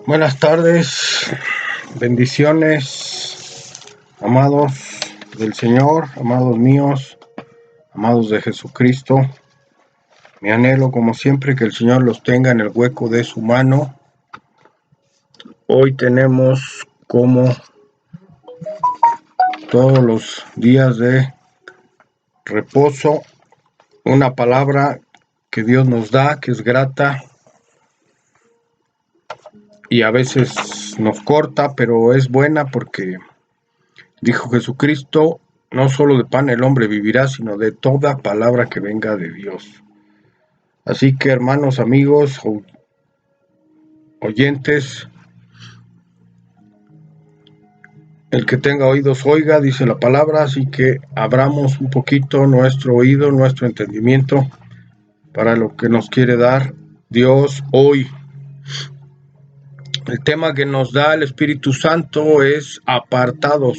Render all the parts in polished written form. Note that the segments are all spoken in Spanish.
Buenas tardes, bendiciones, amados del Señor, amados míos, amados de Jesucristo. Mi anhelo, como siempre, que el Señor los tenga en el hueco de su mano. Hoy tenemos, como todos los días de reposo, una palabra que Dios nos da, que es grata y a veces nos corta, pero es buena porque dijo Jesucristo: no solo de pan el hombre vivirá, sino de toda palabra que venga de Dios. Así que, hermanos, amigos, oyentes, el que tenga oídos oiga, dice la palabra, así que abramos un poquito nuestro oído, nuestro entendimiento para lo que nos quiere dar Dios hoy. El tema que nos da el Espíritu Santo es apartados,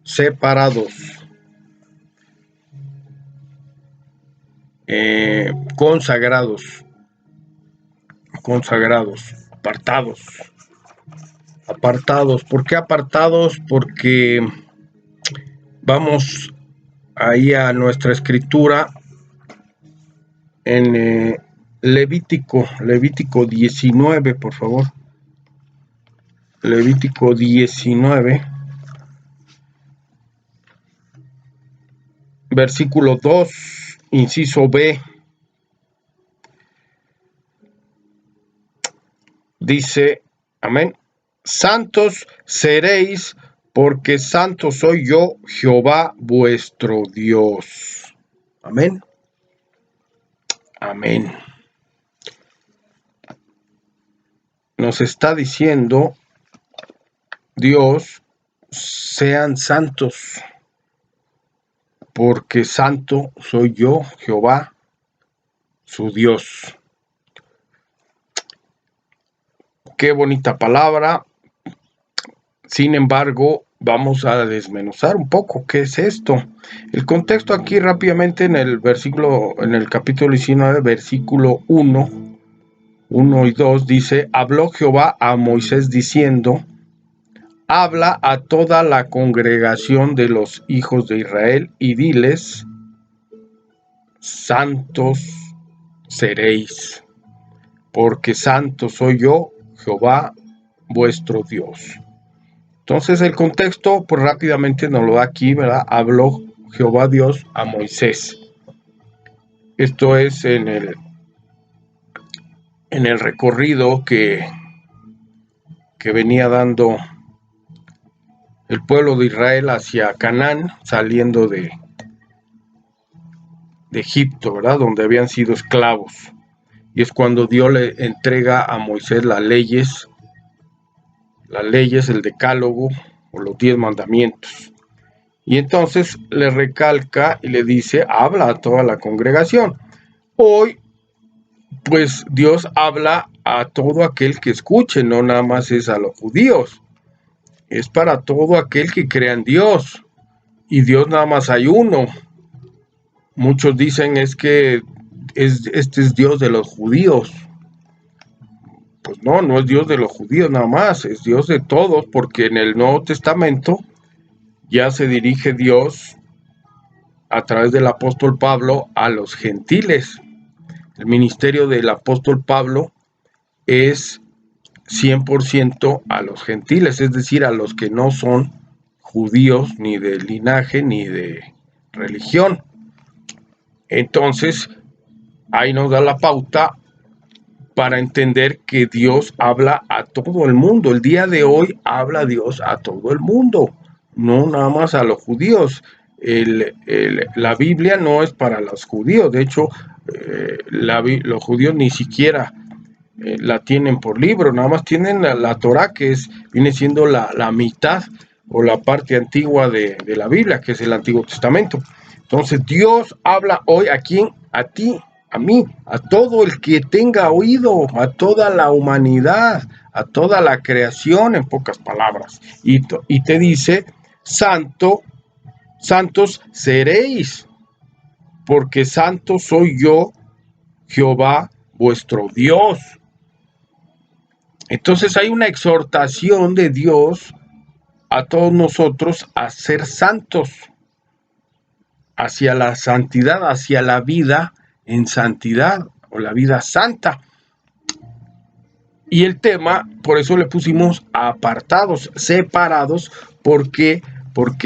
separados, consagrados, apartados. ¿Por qué apartados? Porque vamos ahí a nuestra escritura en Levítico 19, por favor. Levítico 19, versículo 2, inciso B. Dice, amén: santos seréis, porque santo soy yo, Jehová vuestro Dios. Amén. Amén. Nos está diciendo Dios: sean santos, porque santo soy yo, Jehová, su Dios. Qué bonita palabra. Sin embargo, vamos a desmenuzar un poco qué es esto. El contexto aquí rápidamente en el capítulo 19, versículo 1 y 2 dice: habló Jehová a Moisés diciendo: habla a toda la congregación de los hijos de Israel y diles: santos seréis, porque santo soy yo, Jehová vuestro Dios. Entonces el contexto, pues rápidamente nos lo da aquí, ¿verdad? Habló Jehová Dios a Moisés. Esto es en el recorrido que venía dando el pueblo de Israel hacia Canaán, saliendo de Egipto, ¿verdad? Donde habían sido esclavos. Y es cuando Dios le entrega a Moisés las leyes, el decálogo o los 10 mandamientos. Y entonces le recalca y le dice: habla a toda la congregación. Hoy, pues Dios habla a todo aquel que escuche, no nada más es a los judíos, es para todo aquel que crea en Dios. Y Dios nada más hay uno. Muchos dicen es que este es Dios de los judíos. Pues no es Dios de los judíos nada más, es Dios de todos, porque en el Nuevo Testamento ya se dirige Dios a través del apóstol Pablo a los gentiles. El ministerio del apóstol Pablo es 100% a los gentiles, es decir, a los que no son judíos ni de linaje ni de religión. Entonces, ahí nos da la pauta para entender que Dios habla a todo el mundo. El día de hoy habla Dios a todo el mundo, no nada más a los judíos. La Biblia no es para los judíos, de hecho, los judíos ni siquiera la tienen por libro, nada más tienen la Torá, que viene siendo la mitad o la parte antigua de la Biblia, que es el Antiguo Testamento. Entonces Dios habla hoy a quién, a ti, a mí, a todo el que tenga oído, a toda la humanidad, a toda la creación, en pocas palabras, y te dice: santos seréis, porque santo soy yo, Jehová vuestro Dios. Entonces hay una exhortación de Dios a todos nosotros a ser santos, hacia la santidad, hacia la vida en santidad o la vida santa. Y el tema, por eso le pusimos apartados, separados, porque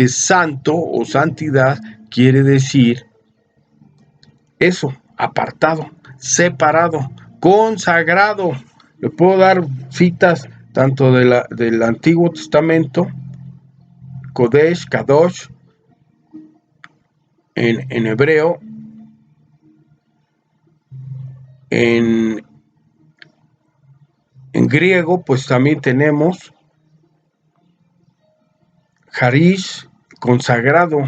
santo o santidad quiere decir eso, apartado, separado, consagrado. Le puedo dar citas tanto del Antiguo Testamento, Kodesh, Kadosh, en hebreo, en griego, pues también tenemos Harish, consagrado,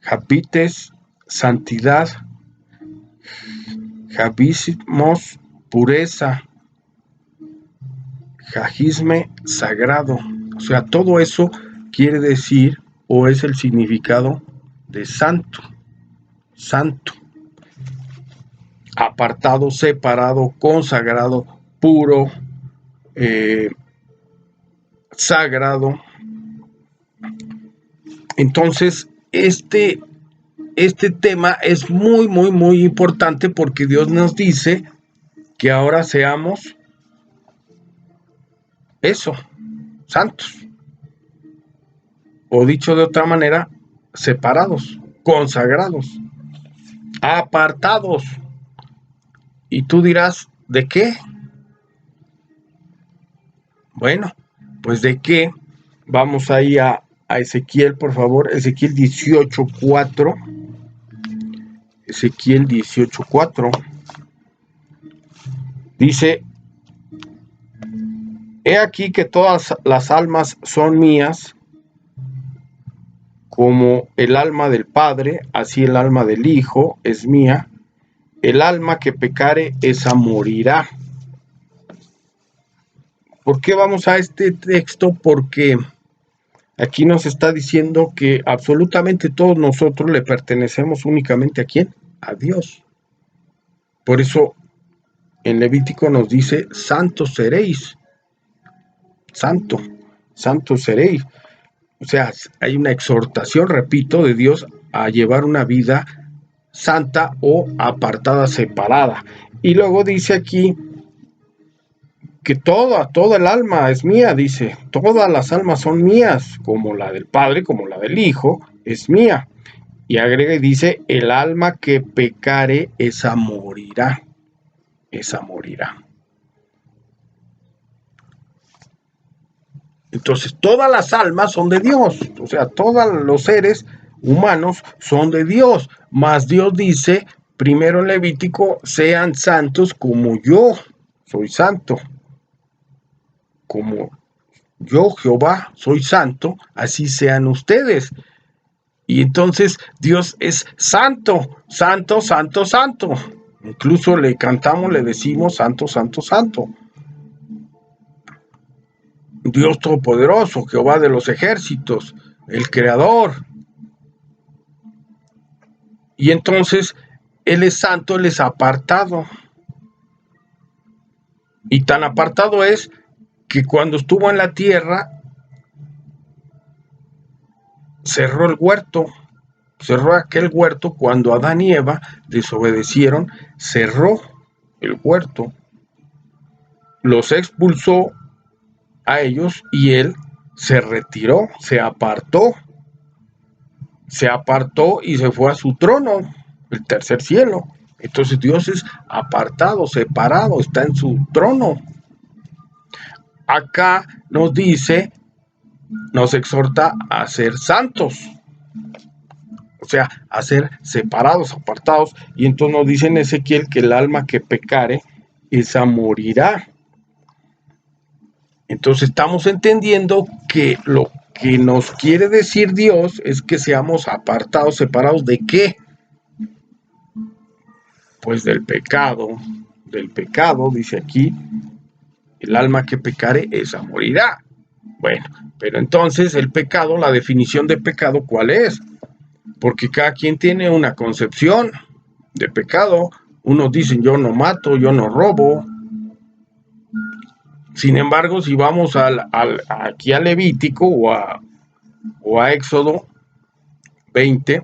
Habites, santidad, Habismos, pureza, Jajisme, sagrado. O sea, todo eso quiere decir o es el significado de santo, santo, apartado, separado, consagrado, puro, sagrado. Entonces, este tema es muy, muy, muy importante porque Dios nos dice que ahora seamos eso, santos. O dicho de otra manera, separados, consagrados, apartados. Y tú dirás, ¿de qué? Bueno, pues de qué. Vamos ahí a Ezequiel, por favor. Ezequiel 18:4. Ezequiel 18:4. Dice, he aquí que todas las almas son mías, como el alma del Padre, así el alma del Hijo es mía. El alma que pecare, esa morirá. ¿Por qué vamos a este texto? Porque aquí nos está diciendo que absolutamente todos nosotros le pertenecemos únicamente ¿a quién? A Dios. Por eso en Levítico nos dice, santos seréis. Santo, santos seréis. O sea, hay una exhortación, repito, de Dios a llevar una vida santa o apartada, separada. Y luego dice aquí que toda el alma es mía, dice, todas las almas son mías, como la del Padre, como la del Hijo, es mía. Y agrega y dice, el alma que pecare, esa morirá, esa morirá. Entonces, todas las almas son de Dios, o sea, todos los seres humanos son de Dios, mas Dios dice, primero en Levítico, sean santos como yo soy santo, como yo, Jehová, soy santo, así sean ustedes. Y entonces Dios es santo, santo, santo, santo. Incluso le cantamos, le decimos santo, santo, santo. Dios Todopoderoso, Jehová de los ejércitos, el Creador. Y entonces Él es santo, Él es apartado. Y tan apartado es que cuando estuvo en la tierra, cerró el huerto, cerró aquel huerto cuando Adán y Eva desobedecieron, cerró el huerto, los expulsó a ellos y él se retiró, se apartó y se fue a su trono, el tercer cielo. Entonces Dios es apartado, separado, está en su trono. Acá nos dice, nos exhorta a ser santos, o sea, a ser separados, apartados. Y entonces nos dice en Ezequiel que el alma que pecare, esa morirá. Entonces estamos entendiendo que lo que nos quiere decir Dios es que seamos apartados, separados ¿de qué? Pues del pecado, dice aquí, el alma que pecare, esa morirá. Bueno, pero entonces el pecado, la definición de pecado, ¿cuál es? Porque cada quien tiene una concepción de pecado. Unos dicen yo no mato, yo no robo, Sin embargo, si vamos aquí a Levítico o a Éxodo 20,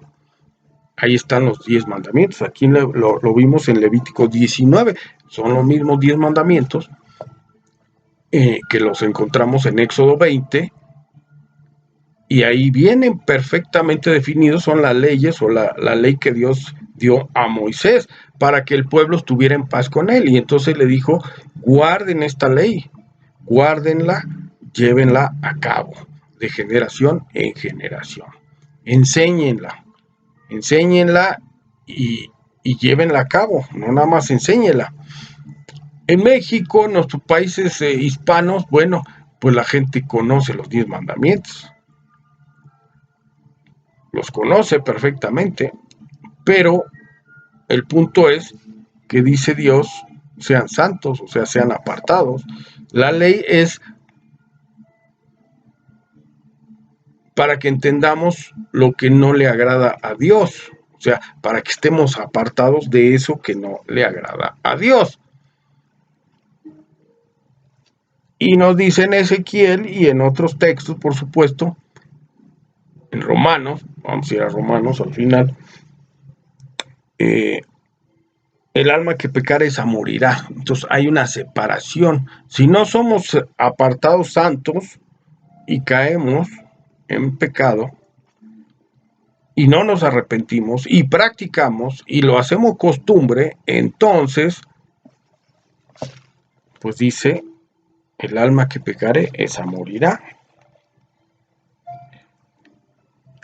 ahí están los 10 mandamientos. Aquí lo vimos en Levítico 19. Son los mismos 10 mandamientos que los encontramos en Éxodo 20. Y ahí vienen perfectamente definidos, son las leyes o la ley que Dios dio a Moisés para que el pueblo estuviera en paz con él. Y entonces le dijo, guarden esta ley, guárdenla, llévenla a cabo, de generación en generación. Enséñenla, enséñenla y llévenla a cabo, no nada más enséñenla. En México, en nuestros países hispanos, bueno, pues la gente conoce los 10 mandamientos, los conoce perfectamente, pero el punto es que dice Dios, sean santos, o sea, sean apartados. La ley es para que entendamos lo que no le agrada a Dios, o sea, para que estemos apartados de eso que no le agrada a Dios. Y nos dice en Ezequiel y en otros textos, por supuesto, en Romanos, vamos a ir a Romanos al final, el alma que pecare esa morirá. Entonces hay una separación. Si no somos apartados santos y caemos en pecado y no nos arrepentimos y practicamos y lo hacemos costumbre, entonces, pues dice, el alma que pecare esa morirá.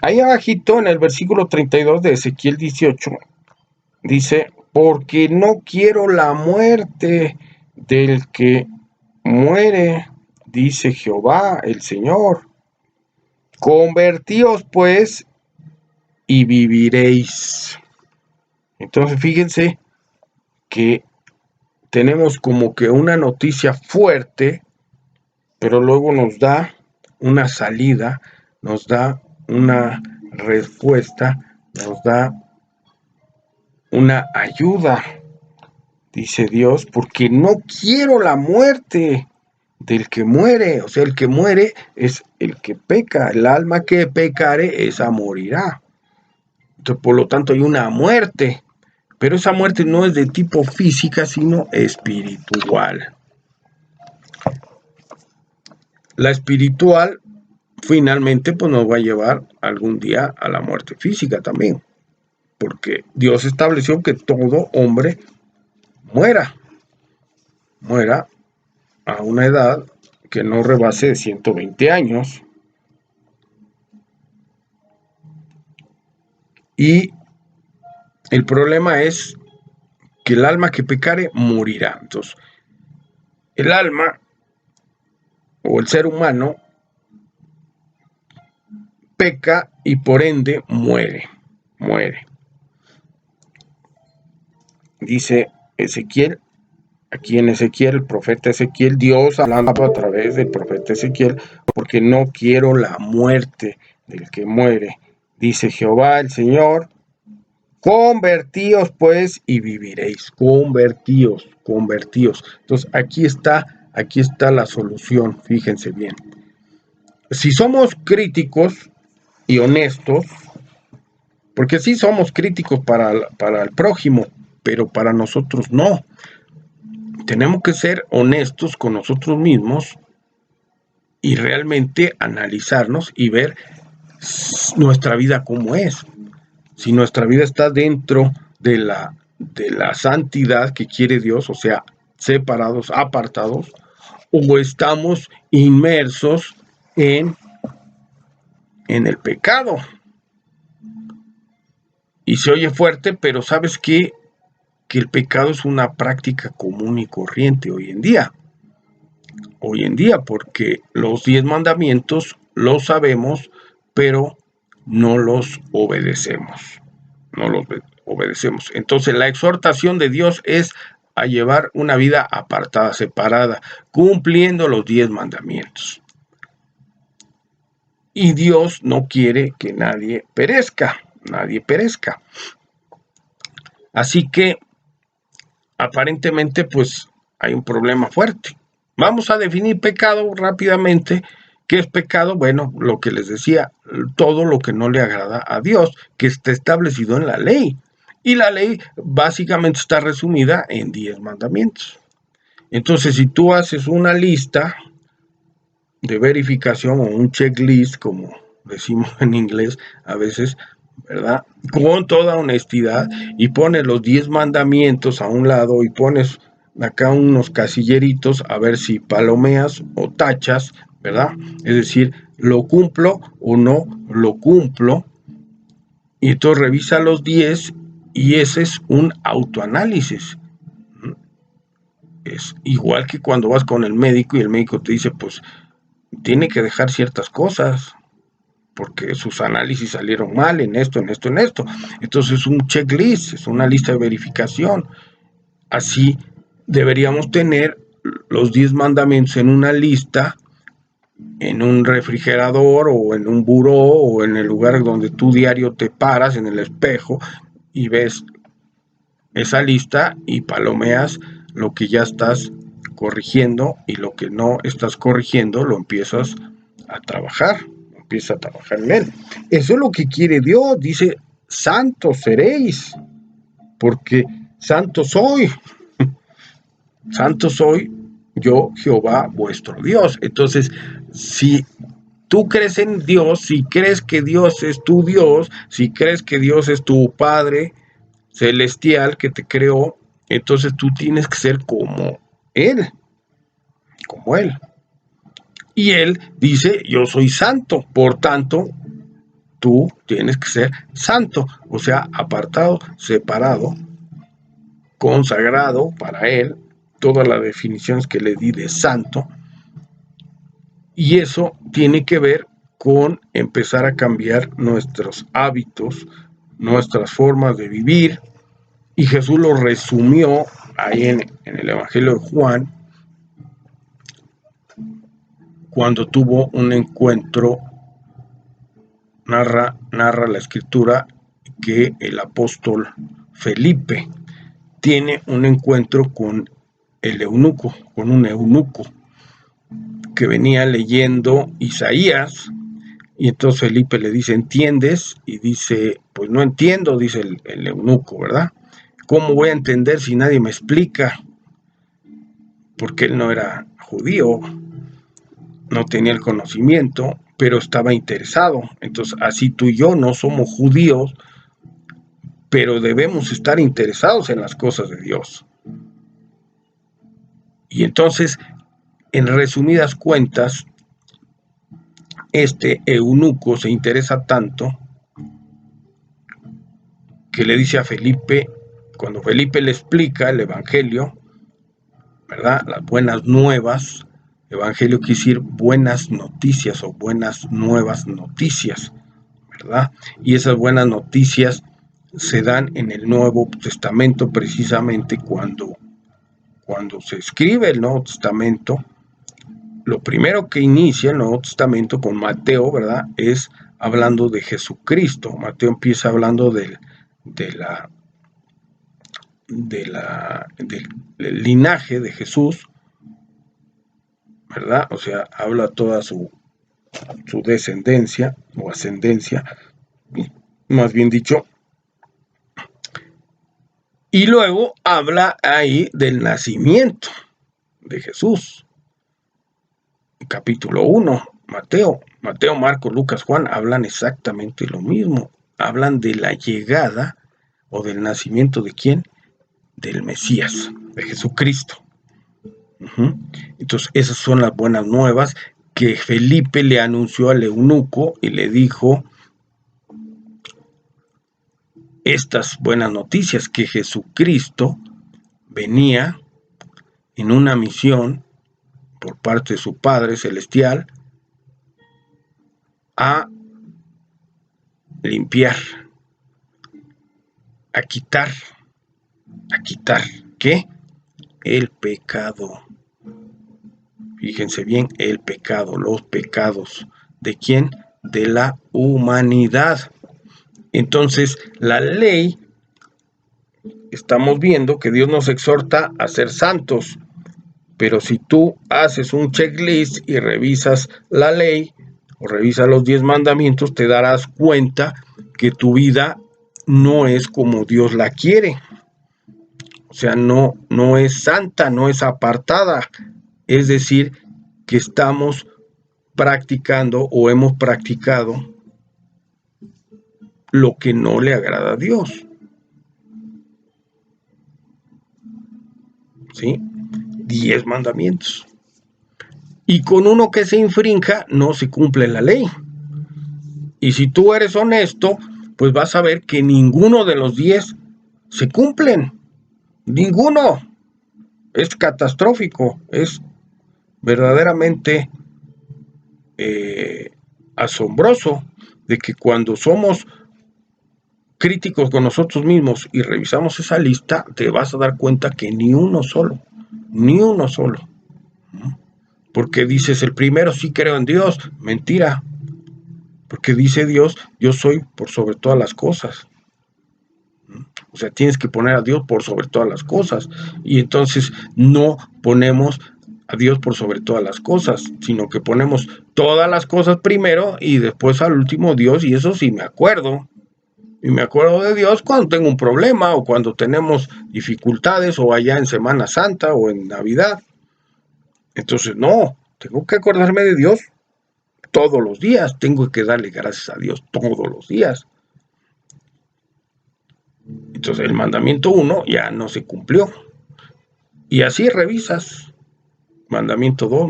Ahí abajito en el versículo 32 de Ezequiel 18 dice, porque no quiero la muerte del que muere, dice Jehová el Señor. Convertíos pues y viviréis. Entonces fíjense que tenemos como que una noticia fuerte, pero luego nos da una salida, nos da una respuesta, nos da una ayuda, dice Dios, porque no quiero la muerte del que muere, o sea, el que muere es el que peca, el alma que pecare, esa morirá. Entonces, por lo tanto, hay una muerte, pero esa muerte no es de tipo física, sino espiritual. La espiritual, finalmente, pues nos va a llevar algún día a la muerte física también, porque Dios estableció que todo hombre muera a una edad que no rebase de 120 años. Y el problema es que el alma que pecare morirá. Entonces, el alma o el ser humano peca y por ende muere. Dice Ezequiel, aquí en Ezequiel, el profeta Ezequiel, Dios hablando a través del profeta Ezequiel, porque no quiero la muerte del que muere. Dice Jehová el Señor, convertíos pues y viviréis. Convertíos. Entonces aquí está la solución, fíjense bien. Si somos críticos y honestos, porque sí somos críticos para el prójimo, pero para nosotros no. Tenemos que ser honestos con nosotros mismos y realmente analizarnos y ver nuestra vida cómo es. Si nuestra vida está dentro de la santidad que quiere Dios, o sea, separados, apartados, o estamos inmersos en el pecado. Y se oye fuerte, pero ¿sabes qué? Que el pecado es una práctica común y corriente hoy en día. Hoy en día, porque los 10 mandamientos los sabemos, pero no los obedecemos. No los obedecemos. Entonces, la exhortación de Dios es a llevar una vida apartada, separada, cumpliendo los 10 mandamientos. Y Dios no quiere que nadie perezca. Así que, aparentemente, pues hay un problema fuerte. Vamos a definir pecado rápidamente. ¿Qué es pecado? Bueno, lo que les decía, todo lo que no le agrada a Dios, que está establecido en la ley. Y la ley básicamente está resumida en 10 mandamientos. Entonces, si tú haces una lista de verificación o un checklist, como decimos en inglés a veces, ¿verdad? Con toda honestidad, y pones los 10 mandamientos a un lado y pones acá unos casilleritos a ver si palomeas o tachas, ¿verdad? Es decir, lo cumplo o no lo cumplo. Y entonces revisa los 10 y ese es un autoanálisis. Es igual que cuando vas con el médico y el médico te dice, pues tiene que dejar ciertas cosas porque sus análisis salieron mal en esto, en esto, en esto. Entonces es un checklist, es una lista de verificación. Así deberíamos tener los 10 mandamientos en una lista, en un refrigerador o en un buró o en el lugar donde tú diario te paras en el espejo y ves esa lista y palomeas lo que ya estás corrigiendo y lo que no estás corrigiendo lo empiezas a trabajar, empieza a trabajar en él. Eso es lo que quiere Dios, dice, santos seréis, porque santo soy, santo soy yo Jehová vuestro Dios. Entonces, si tú crees en Dios, si crees que Dios es tu Dios, si crees que Dios es tu Padre celestial que te creó, entonces tú tienes que ser como Él, como Él. Y Él dice, yo soy santo, por tanto, tú tienes que ser santo, o sea, apartado, separado, consagrado para Él, todas las definiciones que le di de santo, y eso tiene que ver con empezar a cambiar nuestros hábitos, nuestras formas de vivir, y Jesús lo resumió ahí en el Evangelio de Juan, cuando tuvo un encuentro, narra la escritura que el apóstol Felipe tiene un encuentro con el eunuco, con un eunuco que venía leyendo Isaías, y entonces Felipe le dice, ¿entiendes? Y dice, pues no entiendo, dice el eunuco, ¿verdad? ¿Cómo voy a entender si nadie me explica? Porque él no era judío, no tenía el conocimiento, pero estaba interesado. Entonces, así tú y yo no somos judíos, pero debemos estar interesados en las cosas de Dios. Y entonces, en resumidas cuentas, este eunuco se interesa tanto que le dice a Felipe, cuando Felipe le explica el Evangelio, ¿verdad? Las buenas nuevas, Evangelio quiere decir buenas noticias o buenas nuevas noticias, ¿verdad? Y esas buenas noticias se dan en el Nuevo Testamento precisamente cuando se escribe el Nuevo Testamento. Lo primero que inicia el Nuevo Testamento con Mateo, ¿verdad? Es hablando de Jesucristo. Mateo empieza hablando del linaje de Jesús, ¿verdad? O sea, habla toda su descendencia o ascendencia, más bien dicho. Y luego habla ahí del nacimiento de Jesús. Capítulo 1, Mateo, Marcos, Lucas, Juan hablan exactamente lo mismo. Hablan de la llegada o del nacimiento de quién? Del Mesías, de Jesucristo. Entonces, esas son las buenas nuevas que Felipe le anunció al eunuco y le dijo estas buenas noticias, que Jesucristo venía en una misión por parte de su Padre Celestial a limpiar, a quitar, ¿qué? El pecado. Fíjense bien, el pecado, los pecados. ¿De quién? De la humanidad. Entonces, la ley, estamos viendo que Dios nos exhorta a ser santos. Pero si tú haces un checklist y revisas la ley o revisas los 10 mandamientos, te darás cuenta que tu vida no es como Dios la quiere. O sea, no es santa, no es apartada. Es decir, que estamos practicando o hemos practicado lo que no le agrada a Dios. ¿Sí? 10 mandamientos. Y con uno que se infrinja, no se cumple la ley. Y si tú eres honesto, pues vas a ver que ninguno de los 10 se cumplen. Ninguno. Es catastrófico. Es verdaderamente asombroso de que cuando somos críticos con nosotros mismos y revisamos esa lista, te vas a dar cuenta que ni uno solo. Porque dices, el primero sí creo en Dios. Mentira. Porque dice Dios, yo soy por sobre todas las cosas. O sea, tienes que poner a Dios por sobre todas las cosas. Y entonces no ponemos a Dios por sobre todas las cosas, sino que ponemos todas las cosas primero y después al último Dios. Y eso sí me acuerdo. Y me acuerdo de Dios cuando tengo un problema o cuando tenemos dificultades o allá en Semana Santa o en Navidad. Entonces, no, tengo que acordarme de Dios todos los días. Tengo que darle gracias a Dios todos los días. Entonces, el mandamiento 1 ya no se cumplió. Y así revisas. Mandamiento 2,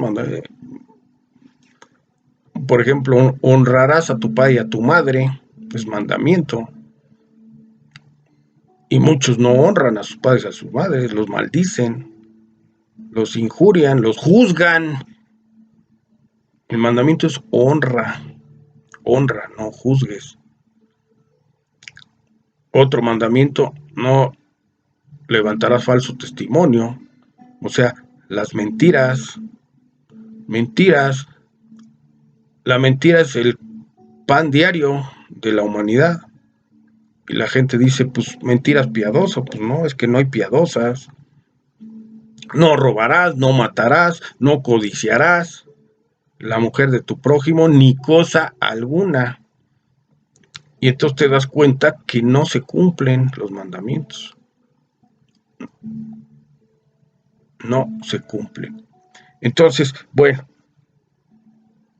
por ejemplo, honrarás a tu padre y a tu madre. Es mandamiento. Y muchos no honran a sus padres y a sus madres, los maldicen, los injurian, los juzgan. El mandamiento es honra, no juzgues. Otro mandamiento, no levantarás falso testimonio. O sea, las mentiras. La mentira es el pan diario de la humanidad. Y la gente dice, pues mentiras piadosas. Pues no, es que no hay piadosas. No robarás, no matarás, no codiciarás la mujer de tu prójimo, ni cosa alguna. Y entonces te das cuenta que no se cumplen los mandamientos. No se cumplen. Entonces, bueno,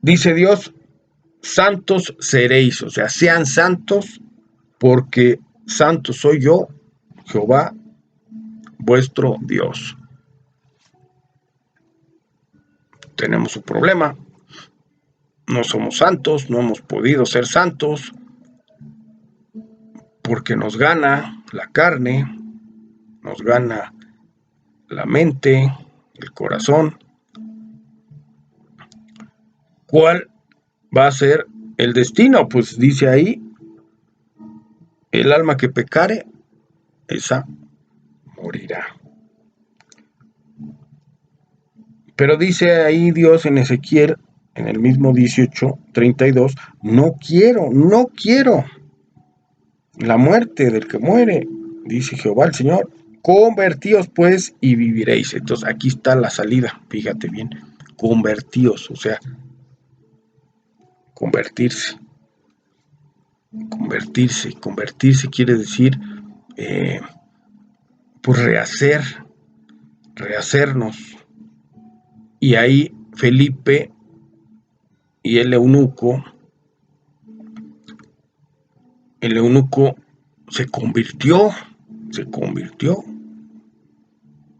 dice Dios, santos seréis, o sea, sean santos porque santo soy yo, Jehová, vuestro Dios. Tenemos un problema, no somos santos, no hemos podido ser santos porque nos gana la carne, nos gana la mente, el corazón. ¿Cuál va a ser el destino? Pues dice ahí, el alma que pecare, esa morirá. Pero dice ahí Dios en Ezequiel, en el mismo 18:32, no quiero la muerte del que muere, dice Jehová el Señor, convertíos pues y viviréis. Entonces aquí está la salida, fíjate bien, convertíos, o sea, convertirse quiere decir, pues rehacernos. Y ahí Felipe y el eunuco se convirtió. O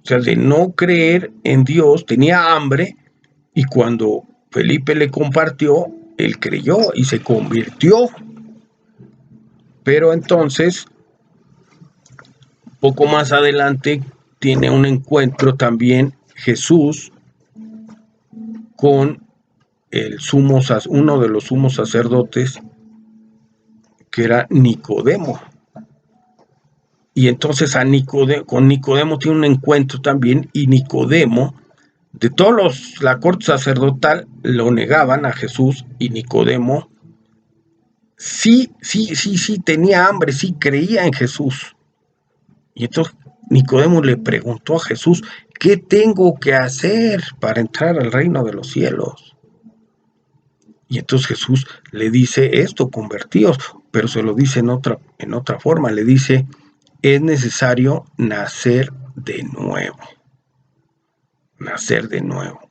sea, de no creer en Dios, tenía hambre, y cuando Felipe le compartió, él creyó y se convirtió. Pero entonces, poco más adelante, tiene un encuentro también Jesús con uno de los sumos sacerdotes, que era Nicodemo. Y entonces con Nicodemo tiene un encuentro también, y Nicodemo, de todos la corte sacerdotal lo negaban a Jesús, y Nicodemo sí tenía hambre, sí creía en Jesús. Y entonces Nicodemo le preguntó a Jesús, ¿qué tengo que hacer para entrar al reino de los cielos? Y entonces Jesús le dice esto, convertíos, pero se lo dice en otra forma, le dice, es necesario nacer de nuevo. Nacer de nuevo.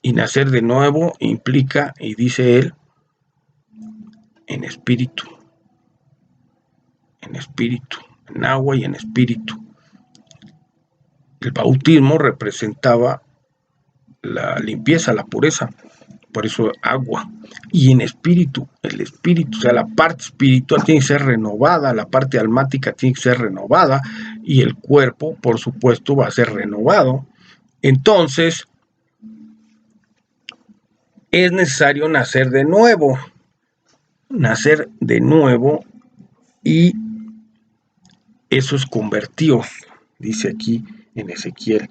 Y nacer de nuevo implica, y dice él, en espíritu, en agua y en espíritu. El bautismo representaba la limpieza, la pureza, por eso agua. Y en espíritu, el espíritu, o sea, la parte espiritual tiene que ser renovada, la parte almática tiene que ser renovada, y el cuerpo, por supuesto, va a ser renovado. Entonces, es necesario nacer de nuevo, y eso es convertíos, dice aquí en Ezequiel.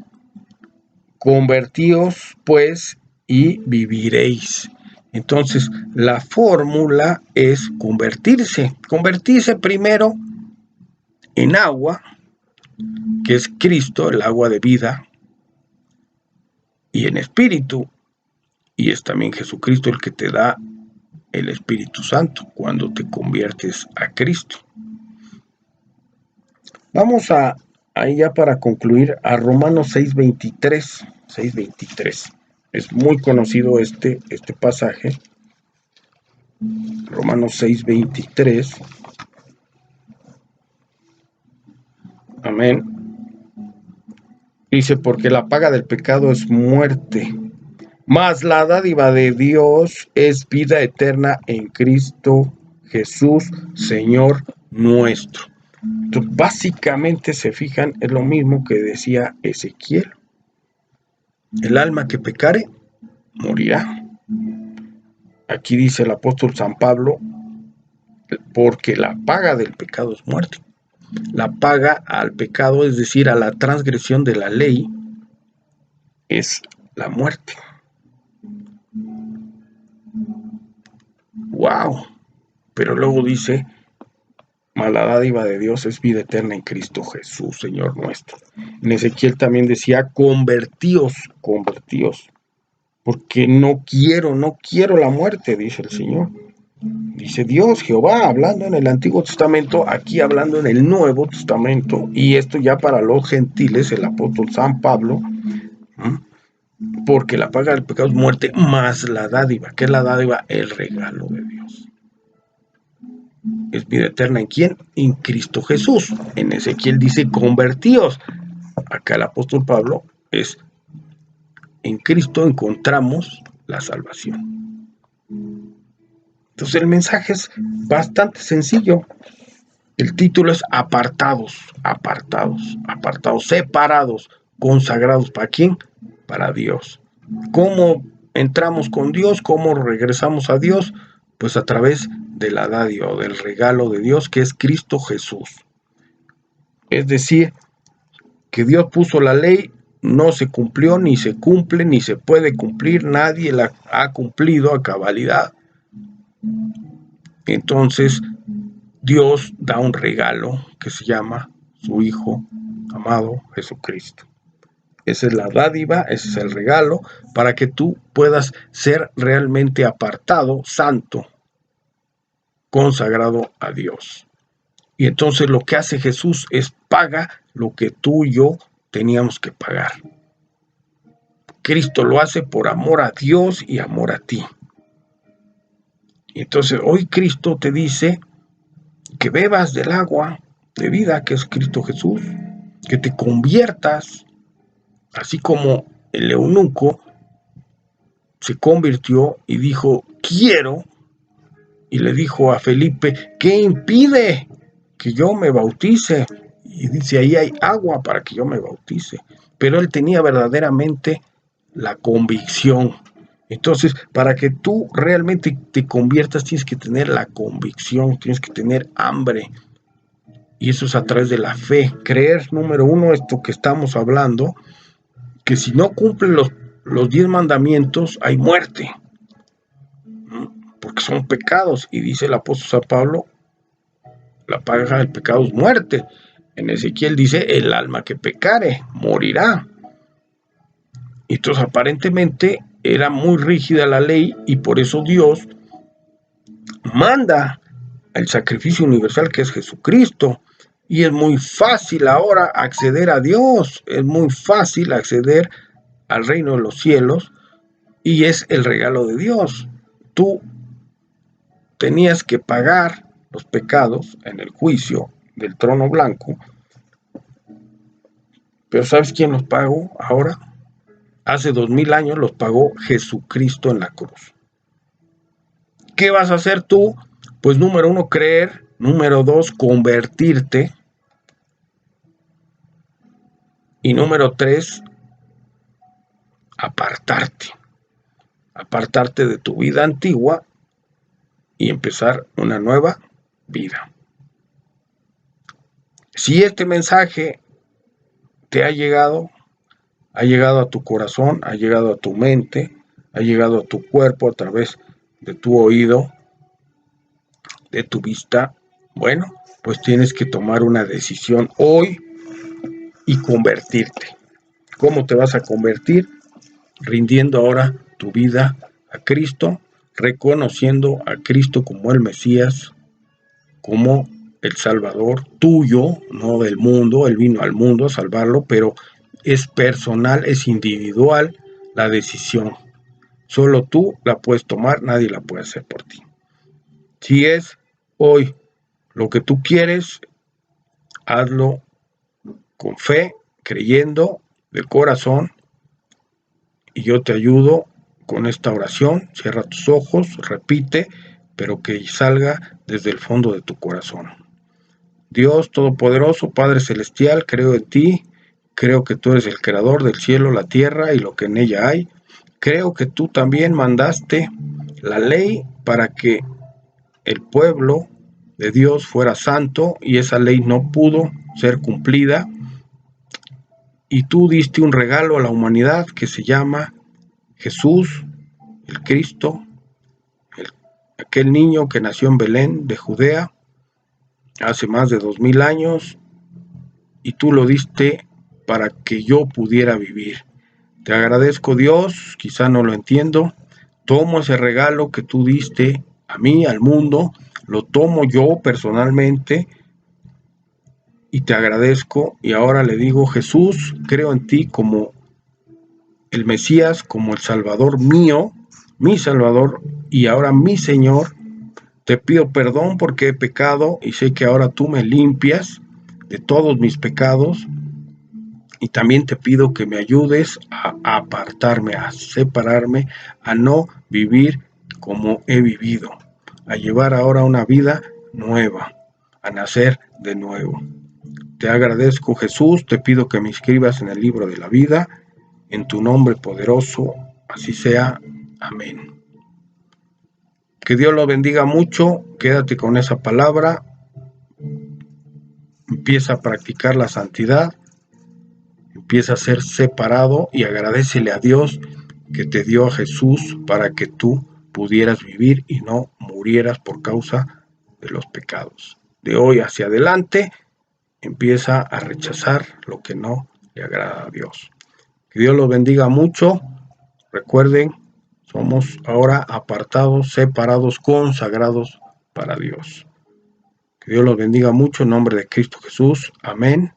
Convertíos, pues, y viviréis. Entonces, la fórmula es convertirse. Convertirse primero en agua, que es Cristo, el agua de vida, y en espíritu, y es también Jesucristo el que te da el Espíritu Santo cuando te conviertes a Cristo. Vamos ahí ya para concluir a Romanos 6:23. Es muy conocido este pasaje. Romanos 6:23. Amén. Dice, porque la paga del pecado es muerte, mas la dádiva de Dios es vida eterna en Cristo Jesús, Señor nuestro. Entonces, básicamente, se fijan, es lo mismo que decía Ezequiel. El alma que pecare, morirá. Aquí dice el apóstol San Pablo, porque la paga del pecado es muerte. La paga al pecado, es decir, a la transgresión de la ley, es la muerte. ¡Wow! Pero luego dice, mas la dádiva de Dios es vida eterna en Cristo Jesús, Señor nuestro. En Ezequiel también decía, convertíos, porque no quiero la muerte, dice el Señor. Dice Dios, Jehová, hablando en el Antiguo Testamento, aquí hablando en el Nuevo Testamento, y esto ya para los gentiles, el apóstol San Pablo, porque la paga del pecado es muerte, más la dádiva. ¿Qué es la dádiva? El regalo de Dios. Es vida eterna, ¿en quién? En Cristo Jesús. En Ezequiel dice, convertíos. Acá el apóstol Pablo es, en Cristo encontramos la salvación. Entonces el mensaje es bastante sencillo. El título es apartados, separados, consagrados. ¿Para quién? Para Dios. ¿Cómo entramos con Dios? ¿Cómo regresamos a Dios? Pues a través de la dádiva o del regalo de Dios, que es Cristo Jesús. Es decir, que Dios puso la ley, no se cumplió, ni se cumple, ni se puede cumplir, nadie la ha cumplido a cabalidad. Entonces, Dios da un regalo que se llama su Hijo amado Jesucristo. Esa es la dádiva, ese es el regalo, para que tú puedas ser realmente apartado, santo, consagrado a Dios. Y entonces lo que hace Jesús es paga lo que tú y yo teníamos que pagar. Cristo lo hace por amor a Dios y amor a ti. Y entonces hoy Cristo te dice que bebas del agua de vida que es Cristo Jesús, que te conviertas, así como el eunuco se convirtió y dijo, quiero, y le dijo a Felipe, ¿qué impide que yo me bautice? Y dice, ahí hay agua para que yo me bautice. Pero él tenía verdaderamente la convicción. Entonces, para que tú realmente te conviertas, tienes que tener la convicción, tienes que tener hambre. Y eso es a través de la fe. Creer, número uno, esto que estamos hablando, que si no cumplen los 10 mandamientos, hay muerte. Porque son pecados. Y dice el apóstol San Pablo, La paga del pecado es muerte. En Ezequiel dice, el alma que pecare morirá. Y entonces aparentemente era muy rígida la ley y por eso Dios manda el sacrificio universal que es Jesucristo. Y es muy fácil ahora acceder a Dios, es muy fácil acceder al reino de los cielos y es el regalo de Dios. Tú tenías que pagar los pecados en el juicio del trono blanco, pero ¿sabes quién los pagó ahora? Hace 2000 años los pagó Jesucristo en la cruz. ¿Qué vas a hacer tú? Pues número 1, creer. Número 2, convertirte. Y número 3, apartarte. Apartarte de tu vida antigua y empezar una nueva vida. Si este mensaje te ha llegado a tu corazón, ha llegado a tu mente, ha llegado a tu cuerpo a través de tu oído, de tu vista, bueno, pues tienes que tomar una decisión hoy y convertirte. ¿Cómo te vas a convertir? Rindiendo ahora tu vida a Cristo, reconociendo a Cristo como el Mesías, como el Salvador tuyo, no del mundo. Él vino al mundo a salvarlo, pero es personal, es individual la decisión. Solo tú la puedes tomar, nadie la puede hacer por ti. Si es hoy lo que tú quieres, hazlo con fe, creyendo de corazón, y yo te ayudo con esta oración. Cierra tus ojos, repite, pero que salga desde el fondo de tu corazón. Dios Todopoderoso, Padre Celestial, creo en ti, creo que tú eres el creador del cielo, la tierra y lo que en ella hay. Creo que tú también mandaste la ley para que el pueblo de Dios fuera santo y esa ley no pudo ser cumplida. Y tú diste un regalo a la humanidad que se llama Jesús, el Cristo, aquel niño que nació en Belén de Judea hace más de 2000 años, y tú lo diste para que yo pudiera vivir. Te agradezco, Dios, quizá no lo entiendo. Tomo ese regalo que tú diste a mí, al mundo, lo tomo yo personalmente y te agradezco. Y ahora le digo, Jesús, creo en ti como el Mesías, como el Salvador mío, mi Salvador y ahora mi Señor. Te pido perdón porque he pecado y sé que ahora tú me limpias de todos mis pecados. Y también te pido que me ayudes a apartarme, a separarme, a no vivir como he vivido, a llevar ahora una vida nueva, a nacer de nuevo. Te agradezco, Jesús, te pido que me inscribas en el libro de la vida, en tu nombre poderoso, así sea. Amén. Que Dios lo bendiga mucho, quédate con esa palabra, empieza a practicar la santidad, empieza a ser separado y agradécele a Dios que te dio a Jesús para que tú pudieras vivir y no murieras por causa de los pecados. De hoy hacia adelante, empieza a rechazar lo que no le agrada a Dios. Que Dios los bendiga mucho. Recuerden, somos ahora apartados, separados, consagrados para Dios. Que Dios los bendiga mucho en nombre de Cristo Jesús. Amén.